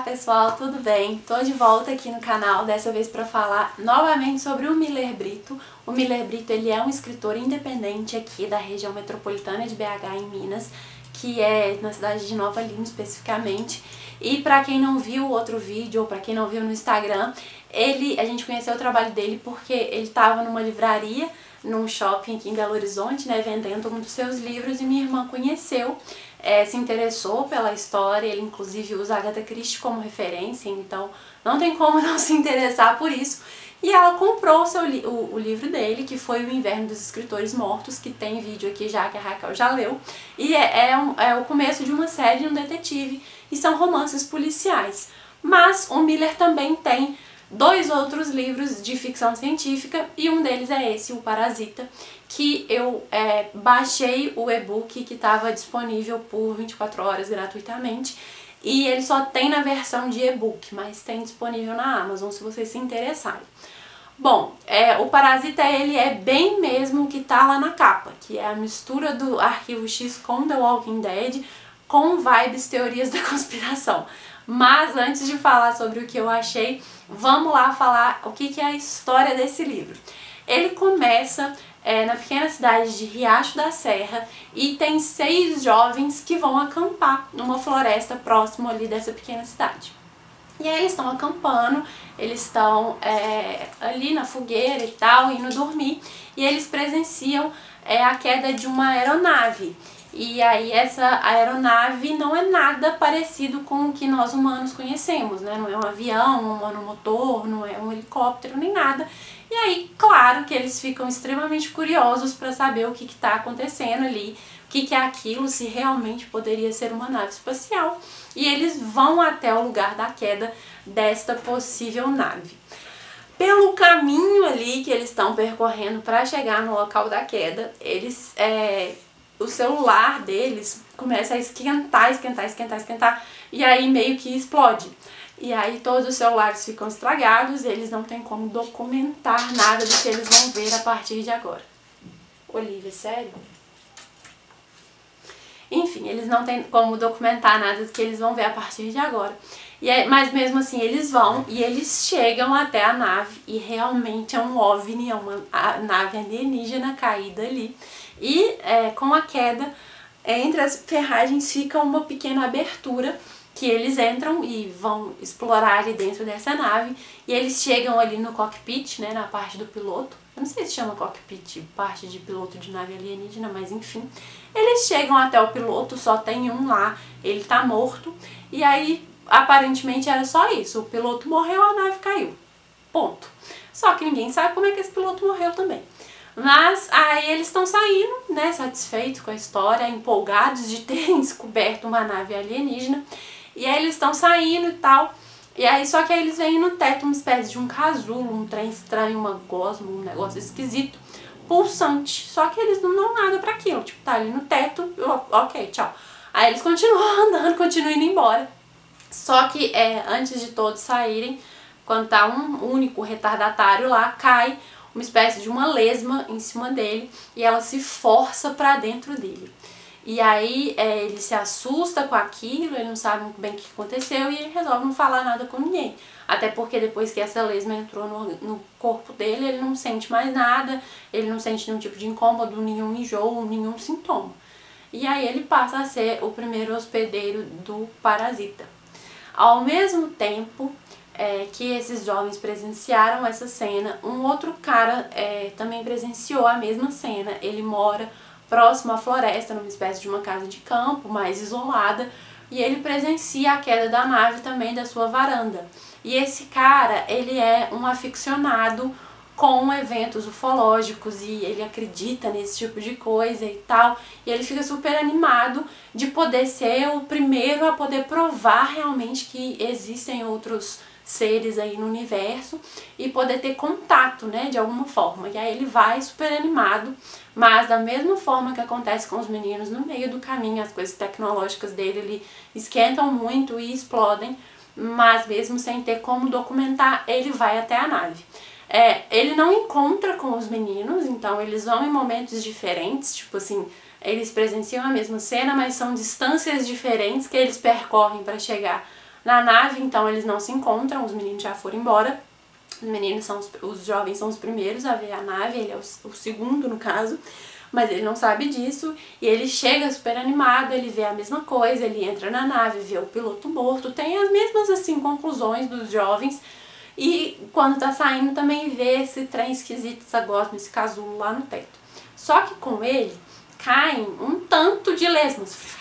pessoal, tudo bem? Tô de volta aqui no canal, dessa vez para falar novamente sobre o Miller Brito. O Miller Brito, ele é um escritor independente aqui da região metropolitana de BH, em Minas, que é na cidade de Nova Lima especificamente. E para quem não viu o outro vídeo, ou para quem não viu no Instagram, a gente conheceu o trabalho dele porque ele estava numa livraria, num shopping aqui em Belo Horizonte, né, vendendo um dos seus livros, e minha irmã conheceu, se interessou pela história. Ele inclusive usa Agatha Christie como referência, então não tem como não se interessar por isso. E ela comprou o livro dele, que foi O Inverno dos Escritores Mortos, que tem vídeo aqui já, que a Raquel já leu. E é o começo de uma série de um detetive, e são romances policiais. Mas o Miller também tem dois outros livros de ficção científica, e um deles é esse, O Parasita, que eu baixei o e-book, que estava disponível por 24 horas gratuitamente. E ele só tem na versão de e-book, mas tem disponível na Amazon, se vocês se interessarem. Bom, o Parasita, ele é bem mesmo o que tá lá na capa, que é a mistura do Arquivo X com The Walking Dead, com vibes teorias da conspiração. Mas antes de falar sobre o que eu achei, vamos lá falar o que é a história desse livro. Ele começa na pequena cidade de Riacho da Serra, e tem 6 jovens que vão acampar numa floresta próximo ali dessa pequena cidade. E aí eles estão acampando, eles estão ali na fogueira e tal, indo dormir, e eles presenciam a queda de uma aeronave. E aí essa aeronave não é nada parecido com o que nós humanos conhecemos, né? Não é um avião, um monomotor, não é um helicóptero, nem nada. E aí, claro que eles ficam extremamente curiosos para saber o que está acontecendo ali, o que é aquilo, se realmente poderia ser uma nave espacial. E eles vão até o lugar da queda desta possível nave. Pelo caminho ali que eles estão percorrendo para chegar no local da queda, o celular deles começa a esquentar, e aí meio que explode. E aí todos os celulares ficam estragados, e eles não têm como documentar nada do que eles vão ver a partir de agora. Olivia, sério? Enfim, eles não têm como documentar nada do que eles vão ver a partir de agora. Mas mesmo assim eles vão, e eles chegam até a nave, e realmente é um OVNI, é uma nave alienígena caída ali. E com a queda, entre as ferragens fica uma pequena abertura, que eles entram e vão explorar ali dentro dessa nave. E eles chegam ali no cockpit, né, na parte do piloto. Eu não sei se chama cockpit, parte de piloto de nave alienígena, mas enfim. Eles chegam até o piloto, só tem um lá, ele tá morto. E aí, aparentemente era só isso, o piloto morreu, a nave caiu. Ponto. Só que ninguém sabe como é que esse piloto morreu também. Mas aí eles estão saindo, né, satisfeitos com a história, empolgados de terem descoberto uma nave alienígena. E aí eles estão saindo e tal, e aí só que aí eles veem no teto uma espécie de um casulo, um trem estranho, uma gosma, um negócio esquisito, pulsante. Só que eles não dão nada pra aquilo, tipo, tá ali no teto, ok, tchau. Aí eles continuam andando, continuam indo embora. Só que antes de todos saírem, quando tá um único retardatário lá, cai uma espécie de uma lesma em cima dele, e ela se força pra dentro dele. E aí ele se assusta com aquilo, ele não sabe muito bem o que aconteceu, e ele resolve não falar nada com ninguém. Até porque depois que essa lesma entrou no corpo dele, ele não sente mais nada, ele não sente nenhum tipo de incômodo, nenhum enjoo, nenhum sintoma. E aí ele passa a ser o primeiro hospedeiro do Parasita. Ao mesmo tempo que esses jovens presenciaram essa cena, um outro cara também presenciou a mesma cena. Ele mora próximo à floresta, numa espécie de uma casa de campo, mais isolada, e ele presencia a queda da nave também da sua varanda. E esse cara, ele é um aficionado com eventos ufológicos, e ele acredita nesse tipo de coisa e tal, e ele fica super animado de poder ser o primeiro a poder provar realmente que existem outros seres aí no universo e poder ter contato, né, de alguma forma. E aí ele vai super animado, mas da mesma forma que acontece com os meninos, no meio do caminho as coisas tecnológicas dele ele esquentam muito e explodem, mas mesmo sem ter como documentar, ele vai até a nave. Ele não encontra com os meninos, então eles vão em momentos diferentes, tipo assim, eles presenciam a mesma cena, mas são distâncias diferentes que eles percorrem para chegar Na nave, então, eles não se encontram, os meninos já foram embora. Os jovens são os primeiros a ver a nave, ele é o segundo no caso, mas ele não sabe disso, e ele chega super animado, ele vê a mesma coisa, ele entra na nave, vê o piloto morto, tem as mesmas, assim, conclusões dos jovens, e quando tá saindo também vê esse trem esquisito, essa gosma, esse casulo lá no teto. Só que com ele, caem um tanto de lesmas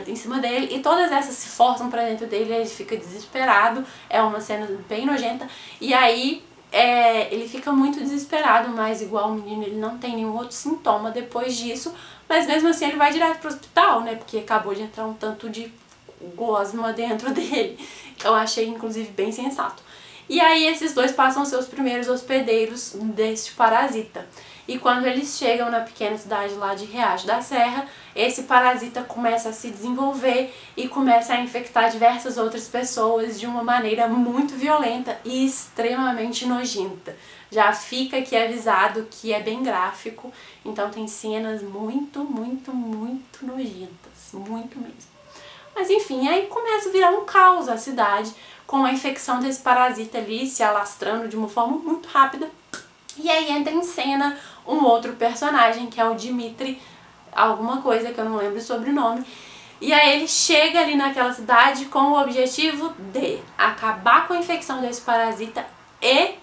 em cima dele, e todas essas se forçam pra dentro dele, ele fica desesperado, é uma cena bem nojenta, e aí ele fica muito desesperado, mas igual o menino, ele não tem nenhum outro sintoma depois disso, mas mesmo assim ele vai direto pro hospital, né, porque acabou de entrar um tanto de gosma dentro dele. Eu achei, inclusive, bem sensato. E aí esses dois passam a ser os primeiros hospedeiros deste parasita. E quando eles chegam na pequena cidade lá de Riacho da Serra, esse parasita começa a se desenvolver e começa a infectar diversas outras pessoas de uma maneira muito violenta e extremamente nojenta. Já fica aqui avisado que é bem gráfico, então tem cenas muito, muito, muito nojentas, muito mesmo. Mas enfim, aí começa a virar um caos a cidade, com a infecção desse parasita ali se alastrando de uma forma muito rápida. E aí entra em cena um outro personagem, que é o Dimitri, alguma coisa que eu não lembro o sobrenome. E aí ele chega ali naquela cidade com o objetivo de acabar com a infecção desse parasita e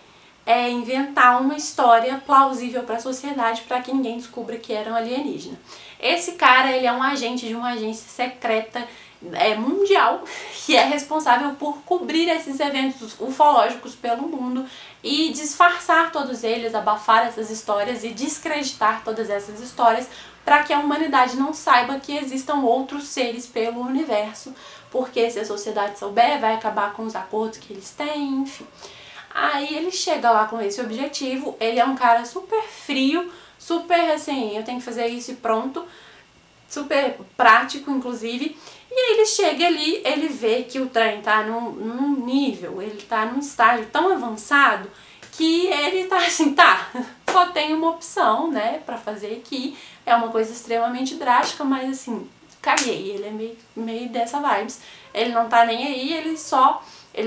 inventar uma história plausível para a sociedade para que ninguém descubra que era um alienígena. Esse cara, ele é um agente de uma agência secreta mundial, que é responsável por cobrir esses eventos ufológicos pelo mundo e disfarçar todos eles, abafar essas histórias e descreditar todas essas histórias para que a humanidade não saiba que existam outros seres pelo universo, porque se a sociedade souber, vai acabar com os acordos que eles têm, enfim. Aí ele chega lá com esse objetivo, ele é um cara super frio, super assim, eu tenho que fazer isso e pronto, super prático, inclusive. E aí ele chega ali, ele vê que o trem tá num nível, ele tá num estágio tão avançado que ele tá assim, tá, só tem uma opção, né, pra fazer aqui. É uma coisa extremamente drástica, mas assim, caguei, ele é meio dessa vibes. Ele não tá nem aí, ele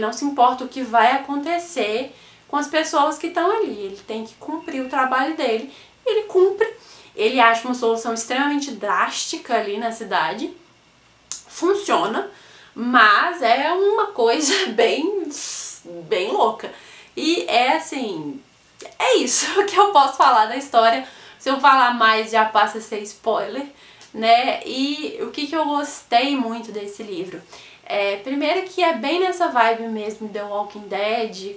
não se importa o que vai acontecer com as pessoas que estão ali. Ele tem que cumprir o trabalho dele, ele cumpre. Ele acha uma solução extremamente drástica ali na cidade. Funciona, mas é uma coisa bem louca. E é assim, é isso que eu posso falar da história. Se eu falar mais já passa a ser spoiler, né? E o que eu gostei muito desse livro? Primeiro que é bem nessa vibe mesmo The Walking Dead,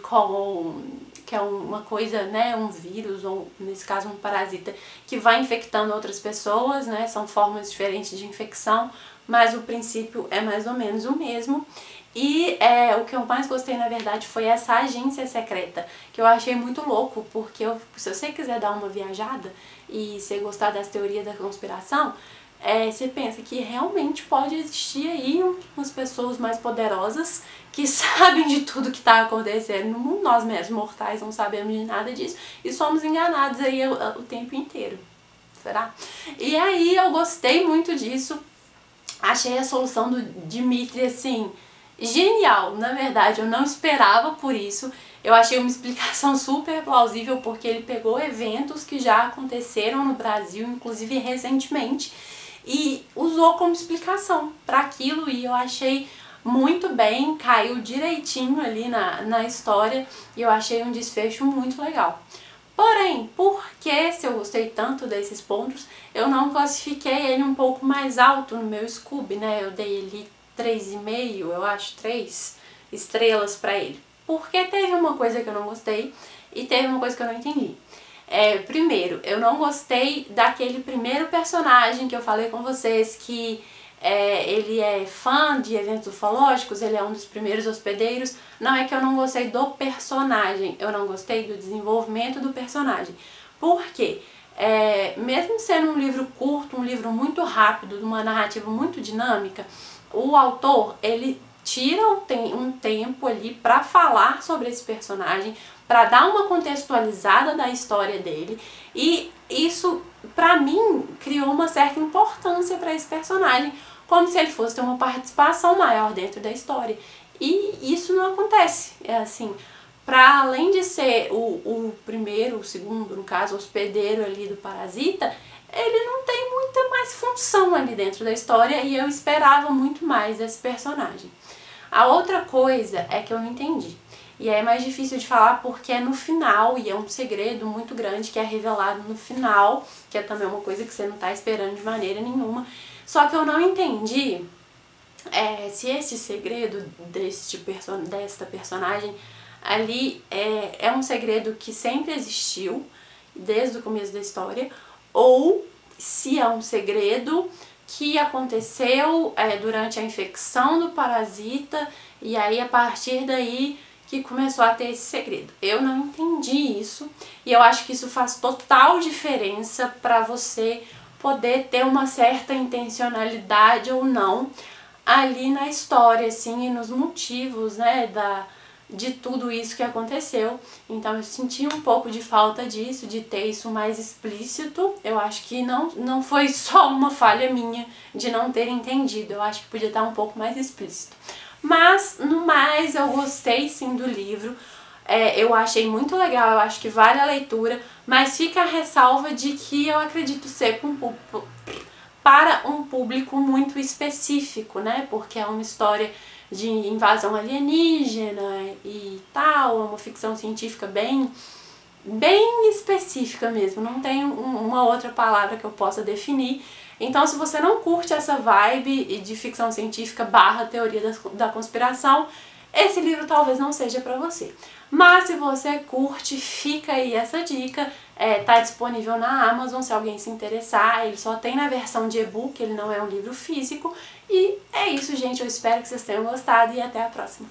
que é uma coisa, né, um vírus, ou nesse caso um parasita, que vai infectando outras pessoas, né, são formas diferentes de infecção, mas o princípio é mais ou menos o mesmo. E o que eu mais gostei, na verdade, foi essa agência secreta, que eu achei muito louco, porque se você quiser dar uma viajada e você gostar das teorias da conspiração, você pensa que realmente pode existir aí umas pessoas mais poderosas que sabem de tudo que está acontecendo no mundo. Nós mesmos, mortais, não sabemos de nada disso e somos enganados aí o tempo inteiro. Será? E aí eu gostei muito disso. Achei a solução do Dimitri, assim, genial. Na verdade, eu não esperava por isso. Eu achei uma explicação super plausível, porque ele pegou eventos que já aconteceram no Brasil, inclusive recentemente, e usou como explicação para aquilo, e eu achei muito bem, caiu direitinho ali na história, e eu achei um desfecho muito legal. Porém, porque se eu gostei tanto desses pontos, eu não classifiquei ele um pouco mais alto no meu Scooby, né? Eu dei ele 3,5, eu acho, 3 estrelas pra ele. Porque teve uma coisa que eu não gostei e teve uma coisa que eu não entendi. Primeiro, eu não gostei daquele primeiro personagem que eu falei com vocês, que ele é fã de eventos ufológicos, ele é um dos primeiros hospedeiros. Não é que eu não gostei do personagem, eu não gostei do desenvolvimento do personagem. Por quê? Mesmo sendo um livro curto, um livro muito rápido, de uma narrativa muito dinâmica, o autor, ele tira um tempo ali para falar sobre esse personagem, para dar uma contextualizada da história dele, e isso, pra mim, criou uma certa importância para esse personagem, como se ele fosse ter uma participação maior dentro da história. E isso não acontece. É assim, para além de ser o primeiro, o segundo, no caso, hospedeiro ali do parasita, ele não tem muita mais função ali dentro da história e eu esperava muito mais desse personagem. A outra coisa é que eu não entendi. E aí é mais difícil de falar porque é no final, e é um segredo muito grande que é revelado no final, que é também uma coisa que você não tá esperando de maneira nenhuma. Só que eu não entendi se esse segredo desta personagem ali é um segredo que sempre existiu, desde o começo da história, ou se é um segredo que aconteceu durante a infecção do parasita e aí a partir daí que começou a ter esse segredo. Eu não entendi isso e eu acho que isso faz total diferença para você poder ter uma certa intencionalidade ou não ali na história, assim, e nos motivos, né, de tudo isso que aconteceu. Então eu senti um pouco de falta disso, de ter isso mais explícito. Eu acho que não foi só uma falha minha de não ter entendido, eu acho que podia estar um pouco mais explícito. Mas, no mais, eu gostei sim do livro, eu achei muito legal, eu acho que vale a leitura, mas fica a ressalva de que eu acredito ser para um público muito específico, né? Porque é uma história de invasão alienígena e tal, é uma ficção científica bem específica mesmo, não tem uma outra palavra que eu possa definir. Então, se você não curte essa vibe de ficção científica / teoria da conspiração, esse livro talvez não seja pra você. Mas se você curte, fica aí essa dica, tá disponível na Amazon se alguém se interessar, ele só tem na versão de e-book, ele não é um livro físico. E é isso, gente, eu espero que vocês tenham gostado e até a próxima.